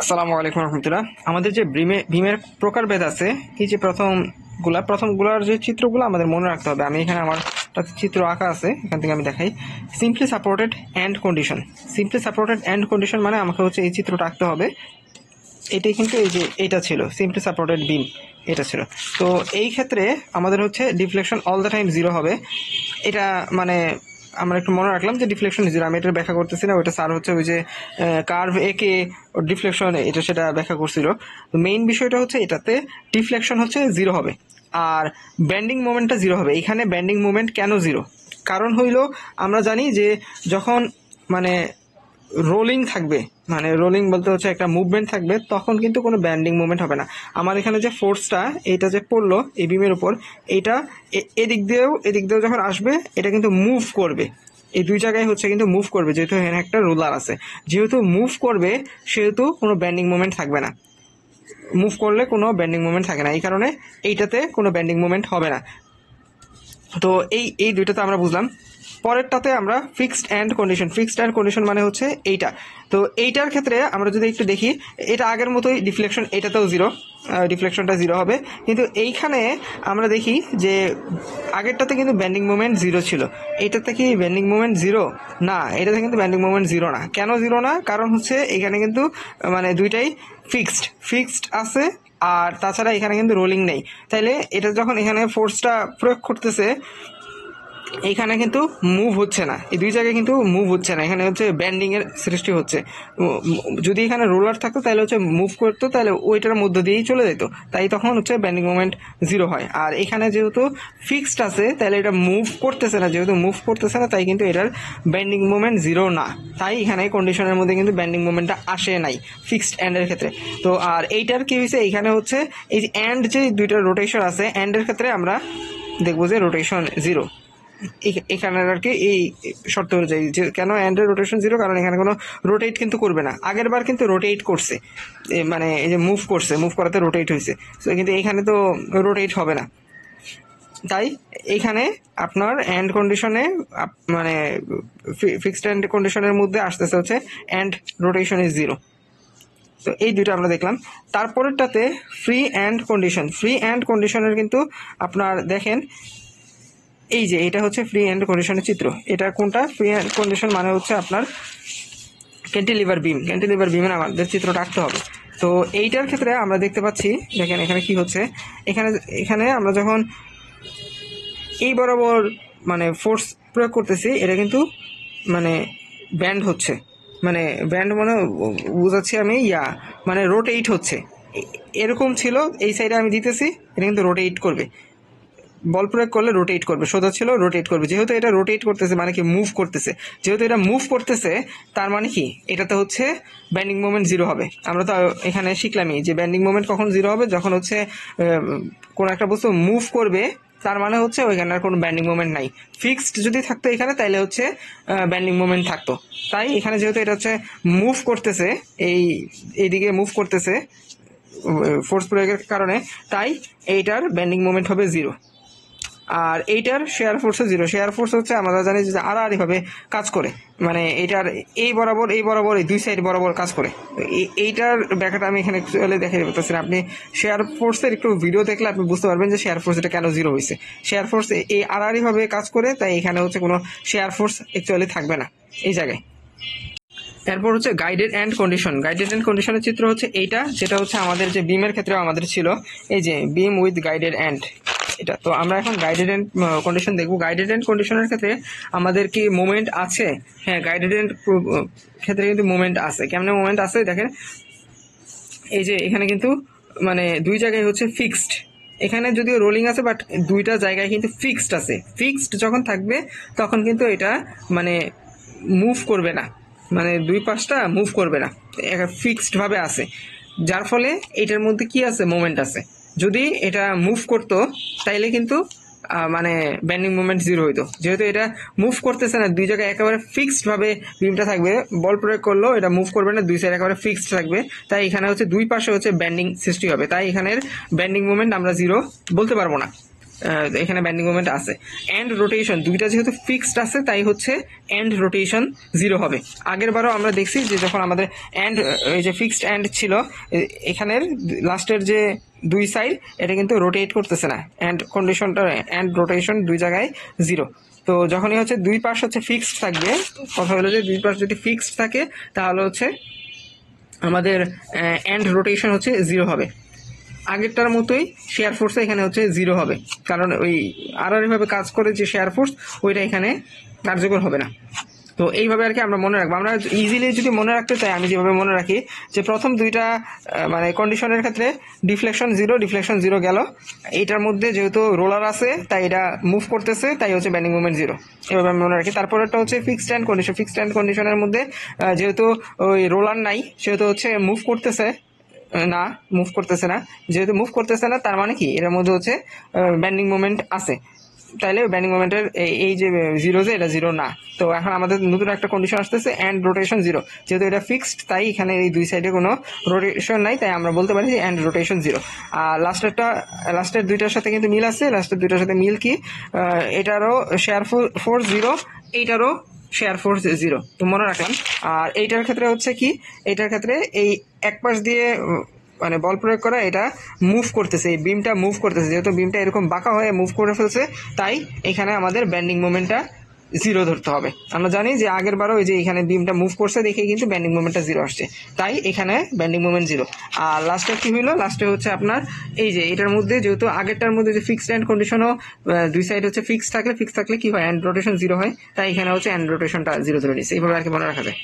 আসসালামু আলাইকুম রহমতুল্লাহ। আমাদের যে ভীমের প্রকারভেদ আছে, এই যে প্রথমগুলার যে চিত্রগুলো আমাদের মনে রাখতে হবে। আমি এখানে আমার একটা চিত্র আঁকা আছে, এখান থেকে আমি দেখাই। Simply supported and condition. Simply supported and condition মানে আমাকে হচ্ছে এই চিত্রটা আঁকতে হবে। এটাই কিন্তু এই যে এটা ছিল সিম্পলি সাপোর্টেড বিম, এটা ছিল। তো এই ক্ষেত্রে আমাদের হচ্ছে deflection all the time zero হবে। এটা মানে আমরা একটু মনে রাখলাম যে ডিফ্লেকশন জিরো। আমি এটা ব্যাখ্যা করতেছি না, ওইটা স্যার হচ্ছে ওই যে কার্ভ একে ডিফ্লেকশন এটা সেটা ব্যাখ্যা করছিল। তো মেইন বিষয়টা হচ্ছে এটাতে ডিফ্লেকশন হচ্ছে জিরো হবে আর ব্যান্ডিং মোমেন্টটা জিরো হবে। এখানে ব্যান্ডিং মোমেন্ট কেন জিরো? কারণ হইল আমরা জানি যে যখন মানে রোলিং থাকবে, মানে রোলিং বলতে হচ্ছে একটা মুভমেন্ট থাকবে, তখন কিন্তু কোনো ব্যান্ডিং মুভমেন্ট হবে না। আমার এখানে যে ফোর্সটা এইটা যে পড়লো এই বিমের উপর, এইটা এদিক দিয়েও যখন আসবে এটা কিন্তু মুভ করবে। এই দুই জায়গায় হচ্ছে কিন্তু মুভ করবে, যেহেতু এখানে একটা রোলার আছে। যেহেতু মুভ করবে সেহেতু কোনো ব্যান্ডিং মুভমেন্ট থাকবে না। মুভ করলে কোনো ব্যান্ডিং মুভমেন্ট থাকে না, এই কারণে এইটাতে কোনো ব্যান্ডিং মুভমেন্ট হবে না। তো এই দুইটাতে আমরা বুঝলাম। পরেরটাতে আমরা fixed and condition. Fixed and condition মানে হচ্ছে এইটা। তো এইটার ক্ষেত্রে আমরা যদি একটু দেখি, এটা আগের মতোই ডিফ্লেকশন, এটাতেও জিরো, ডিফ্লেকশনটা জিরো হবে। কিন্তু এইখানে আমরা দেখি যে আগেরটাতে কিন্তু ব্যান্ডিং মুভমেন্ট জিরো ছিল, এইটাতে কি ব্যান্ডিং মুভমেন্ট জিরো? না, এটাতে কিন্তু ব্যান্ডিং মুভমেন্ট জিরো না। কেন জিরো না? কারণ হচ্ছে এখানে কিন্তু মানে দুইটাই ফিক্সড আছে, আর তাছাড়া এখানে কিন্তু রোলিং নেই। তাইলে এটা যখন এখানে ফোর্সটা প্রয়োগ করতেছে, এইখানে কিন্তু মুভ হচ্ছে না, এই দুই জায়গায় কিন্তু মুভ হচ্ছে না, এখানে হচ্ছে ব্যান্ডিং এর সৃষ্টি হচ্ছে। যদি এখানে রোলার থাকতো তাহলে হচ্ছে মুভ করতো, তাহলে ওইটার মধ্য দিয়েই চলে যেত, তাই তখন হচ্ছে ব্যান্ডিং মোমেন্ট জিরো হয়। আর এখানে যেহেতু ফিক্সড আছে তাহলে এটা মুভ করতেছে না, যেহেতু মুভ করতেছে না তাই কিন্তু এটার ব্যান্ডিং মোমেন্ট জিরো না। তাই এখানে কন্ডিশনের মধ্যে কিন্তু ব্যান্ডিং মোমেন্টটা আসে নাই ফিক্সড অ্যান্ডের ক্ষেত্রে। তো আর এইটার কি হয়েছে, এইখানে হচ্ছে এই যে অ্যান্ড যে দুইটা রোটেশন আছে, অ্যান্ডের ক্ষেত্রে আমরা দেখবো যে রোটেশন জিরো। এখানে আর কি এই শর্ত অনুযায়ী যে কেন অ্যান্ডের রোটেশন জিরো, কারণ এখানে কোনো রোটেট কিন্তু করবে না। আগের বার কিন্তু রোটেট করছে, মানে এই যে মুভ করছে, মুভ করাতে রোটেট হয়েছে, কিন্তু এখানে তো রোটেট হবে না। তাই এইখানে আপনার অ্যান্ড কন্ডিশনে মানে ফিক্সড অ্যান্ড কন্ডিশনের মধ্যে আসতেছে হচ্ছে অ্যান্ড রোটেশন ইজ জিরো। তো এই দুটো আমরা দেখলাম। তারপরেরটাতে free and condition. Free and কন্ডিশনের কিন্তু আপনার দেখেন এই যে এটা হচ্ছে ফ্রি অ্যান্ড কন্ডিশনের চিত্র। এটা কোনটা? ফ্রি অ্যান্ড কন্ডিশন মানে হচ্ছে আপনার ক্যান্টিলিভার বিম। ক্যান্টিলিভার বিমের আমাদের চিত্রটা আঁকতে হবে। তো এইটার ক্ষেত্রে আমরা দেখতে পাচ্ছি, দেখেন এখানে কি হচ্ছে, এখানে আমরা যখন এই বরাবর মানে ফোর্স প্রয়োগ করতেছি, এটা কিন্তু মানে ব্যান্ড হচ্ছে, মানে ব্যান্ড মানে বুঝাচ্ছি আমি, মানে রোটেট হচ্ছে। এরকম ছিল, এই সাইডে আমি দিতেছি, এটা কিন্তু রোটেট করবে, বল প্রয়োগ করলে রোটেট করবে, সোজা ছিল রোটেট করবে। যেহেতু এটা রোটেট করতেছে মানে কি মুভ করতেছে, যেহেতু এটা মুভ করতেছে তার মানে কি এটাতে হচ্ছে ব্যান্ডিং মোমেন্ট জিরো হবে। আমরা তো এখানে শিখলামই যে ব্যান্ডিং মোমেন্ট কখন জিরো হবে, যখন হচ্ছে কোনো একটা বস্তু মুভ করবে, তার মানে হচ্ছে ওইখানে আর কোনো ব্যান্ডিং মোমেন্ট নাই। ফিক্সড যদি থাকতো এখানে তাহলে হচ্ছে ব্যান্ডিং মোমেন্ট থাকতো। তাই এখানে যেহেতু এটা হচ্ছে মুভ করতেছে, এইদিকে মুভ করতেছে ফোর্স প্রয়োগের কারণে, তাই এইটার ব্যান্ডিং মোমেন্ট হবে জিরো। আর এইটার শেয়ার ফোর্সও জিরো। শেয়ার ফোর্স হচ্ছে আমরা জানি যে আড়াআড়ি ভাবে কাজ করে, মানে এইটার এই বরাবর এই দুই সাইড বরাবর কাজ করে। এইটার ব্যাখ্যাটা আমি এখানে অ্যাকচুয়ালি দেখাই বলতেছি না। আপনি শেয়ার ফোর্সের একটু ভিডিও দেখলে আপনি বুঝতে পারবেন যে শেয়ার ফোর্স এটা কেন জিরো হয়েছে। শেয়ার ফোর্স এই আড়াআড়ি ভাবে কাজ করে, তাই এখানে হচ্ছে কোনো শেয়ার ফোর্স অ্যাকচুয়ালি থাকবে না এই জায়গায়। এরপর হচ্ছে guided and condition. Guided and কন্ডিশনের চিত্র হচ্ছে এইটা, যেটা হচ্ছে আমাদের যে বিমের ক্ষেত্রেও আমাদের ছিল, এই যে বিম উইথ গাইডেড অ্যান্ড এটা। তো আমরা এখন গাইডেড অ্যান্ড কন্ডিশন দেখবো। গাইডেড অ্যান্ড কন্ডিশনের ক্ষেত্রে আমাদের কি মুভমেন্ট আছে? হ্যাঁ, গাইডেড অ্যান্ড ক্ষেত্রে কিন্তু মুভমেন্ট আছে। কেমন মুভমেন্ট আছে দেখেন, এই যে এখানে কিন্তু মানে দুই জায়গায় হচ্ছে ফিক্সড, এখানে যদিও রোলিং আছে বাট দুইটা জায়গায় কিন্তু ফিক্সড আছে। ফিক্সড যখন থাকবে তখন কিন্তু এটা মানে মুভ করবে না, মানে দুই পাশটা মুভ করবে না, ফিক্সড ভাবে আছে। যার ফলে এটার মধ্যে কি আছে? মোমেন্ট আছে। যদি এটা মুভ করতো তাইলে কিন্তু মানে ব্যান্ডিং মুভমেন্ট জিরো হইতো। যেহেতু এটা মুভ করতেছে না, দুই জায়গায় একেবারে ফিক্সড ভাবে বিমটা থাকবে, বল প্রয়োগ করলেও এটা মুভ করবে না, দুই সাইড একেবারে ফিক্সড থাকবে, তাই এখানে হচ্ছে দুই পাশে হচ্ছে ব্যান্ডিং সৃষ্টি হবে। তাই এখানের ব্যান্ডিং মুভমেন্ট আমরা জিরো বলতে পারবো না। এখানে ব্যান্ডিং মোমেন্ট আছে। এন্ড রোটেশন দুইটা যেহেতু ফিক্সড আছে তাই হচ্ছে এন্ড রোটেশন 0 হবে। আগের বারও আমরা দেখছি যে যখন আমাদের এন্ড এই যে ফিক্সড এন্ড ছিল, এখানের লাস্টের যে দুই সাইড এটা কিন্তু রোটেট করতেছে না, এন্ড কন্ডিশনটা এন্ড রোটেশন দুই জায়গায় 0। তো যখনই হচ্ছে দুই পাশ হচ্ছে ফিক্সড থাকবে, কথা হলো যে দুই পাশ যদি ফিক্সড থাকে তাহলে হচ্ছে আমাদের এন্ড রোটেশন হচ্ছে 0 হবে। আগেরটার মতোই শেয়ার ফোর্সে এখানে হচ্ছে 0 হবে, কারণ ওই ভাবে কাজ করে যে শেয়ার ফোর্স ওইটা এখানে কার্যকর হবে না। তো এইভাবে আর কি আমরা মনে রাখবো। আমরা ইজিলি যদি মনে রাখতে চাই, আমি যেভাবে মনে রাখি যে প্রথম দুইটা মানে কন্ডিশনের ক্ষেত্রে ডিফ্লেকশন 0 গেল, এইটার মধ্যে যেহেতু রোলার আছে তাই এটা মুভ করতেছে, তাই হচ্ছে ব্যান্ডিং মুভমেন্ট 0, এভাবে আমি মনে রাখি। তারপরেরটা হচ্ছে fixed end condition. Fixed end কন্ডিশনের মধ্যে যেহেতু ওই রোলার নাই সেহেতু হচ্ছে মুভ করতেছে না, যেহেতু মুভ করতেছে না তার মানে কি এর মধ্যে হচ্ছে ব্যান্ডিং মোমেন্ট আছে, তাইলে ব্যান্ডিং মোমেন্টের এই যে 0 যে এটা 0 না। তো এখন আমাদের নতুন একটা কন্ডিশন আসতেছে এন্ড রোটেশন 0, যেহেতু এটা ফিক্সড তাই এখানে এই দুই সাইডে কোনো রোটেশন নাই, তাই আমরা বলতে পারি যে এন্ড রোটেশন 0। আর লাস্টের দুইটার সাথে কিন্তু মিল আছে। লাস্টের দুইটার সাথে মিল কি, এটারও শেয়ার ফোর্স 0, এইটারও শেয়ার ফোর্স 0, তো মনে রাখলাম। আর এইটার ক্ষেত্রে হচ্ছে কি, এইটার ক্ষেত্রে এই এক পাশ দিয়ে মানে বল প্রয়োগ করা, এটা মুভ করতেছে, এই বিমটা মুভ করতেছে, যেহেতু বিমটা এরকম বাঁকা হয়ে মুভ করে ফেলছে তাই এখানে আমাদের ব্যান্ডিং মোমেন্টটা 0 ধরতে হবে। আমরা জানি যে আগের বারও ওই যে এখানে বিমটা মুভ করছে দেখে কিন্তু ব্যান্ডিং মোমেন্টটা 0 আসছে, তাই এখানে ব্যান্ডিং মোমেন্ট 0। আর লাস্টে কি হইলো, লাস্টে হচ্ছে আপনার এই যে এটার মধ্যে যেহেতু আগেরটার মধ্যে যে ফিক্সড এন্ড কন্ডিশনও দুই সাইড হচ্ছে ফিক্স থাকলে কি হয়, এন্ড রোটেশন 0 হয়, তাই এখানে হচ্ছে এন্ড রোটেশনটা 0 ধরে নিচ্ছে। এইভাবে আর কি মনে রাখা যায়।